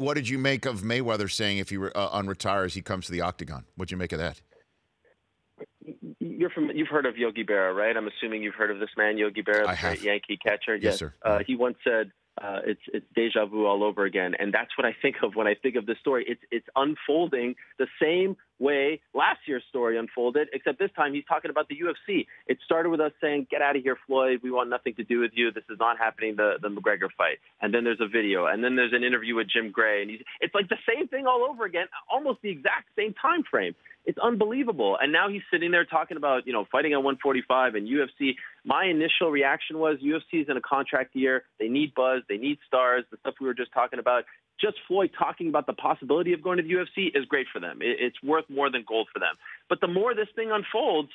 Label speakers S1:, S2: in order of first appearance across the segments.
S1: what did you make of Mayweather saying if he unretires, he comes to the octagon? What'd you make of that?
S2: You've heard of Yogi Berra, right? I'm assuming you've heard of this man, Yogi Berra, the great Yankee catcher.
S1: Yes, sir.
S2: He once said, it's deja vu all over again, and that's what I think of when I think of this story. It's unfolding the same way last year's story unfolded, except this time he's talking about the UFC. It started with us saying, "Get out of here, Floyd. We want nothing to do with you. This is not happening." The McGregor fight, and then there's a video, and then there's an interview with Jim Gray, and it's like the same thing all over again, almost the exact same time frame. It's unbelievable. And now he's sitting there talking about, fighting at 145 and UFC. My initial reaction was UFC is in a contract year. They need buzz. They need stars, the stuff we were just talking about. Just Floyd talking about the possibility of going to the UFC is great for them. It's worth more than gold for them. But the more this thing unfolds,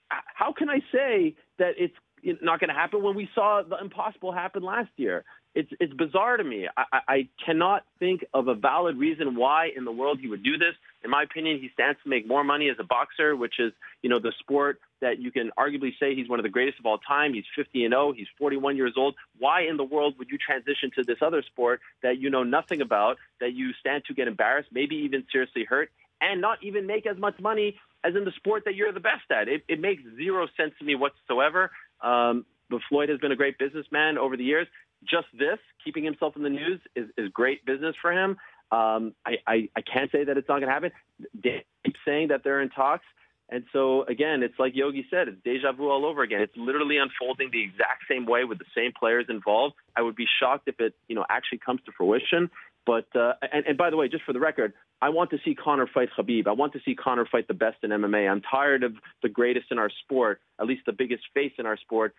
S2: how can I say that it's not going to happen when we saw the impossible happen last year? It's bizarre to me. I cannot think of a valid reason why in the world he would do this. In my opinion, he stands to make more money as a boxer, which is, the sport that you can arguably say he's one of the greatest of all time. He's 50-0. He's 41 years old. Why in the world would you transition to this other sport that you know nothing about, that you stand to get embarrassed, maybe even seriously hurt, and not even make as much money as in the sport that you're the best at? It makes zero sense to me whatsoever. But Floyd has been a great businessman over the years. Just this, keeping himself in the news, is great business for him. I can't say that it's not going to happen. They keep saying that they're in talks. And so, again, it's like Yogi said, it's deja vu all over again. It's literally unfolding the exact same way with the same players involved. I would be shocked if it, actually comes to fruition. But, and by the way, just for the record, I want to see Conor fight Khabib. I want to see Conor fight the best in MMA. I'm tired of the greatest in our sport, at least the biggest face in our sport,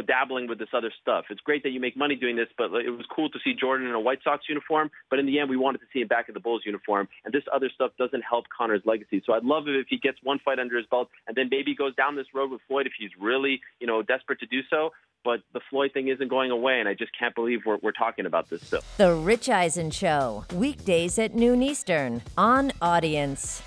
S2: dabbling with this other stuff. It's great that you make money doing this, but it was cool to see Jordan in a White Sox uniform. But in the end, we wanted to see him back in the Bulls uniform. And this other stuff doesn't help Conor's legacy. So I'd love it if he gets one fight under his belt and then maybe goes down this road with Floyd if he's really, desperate to do so. But the Floyd thing isn't going away, and I just can't believe we're talking about this still.
S3: The Rich Eisen Show, weekdays at noon Eastern on Audience.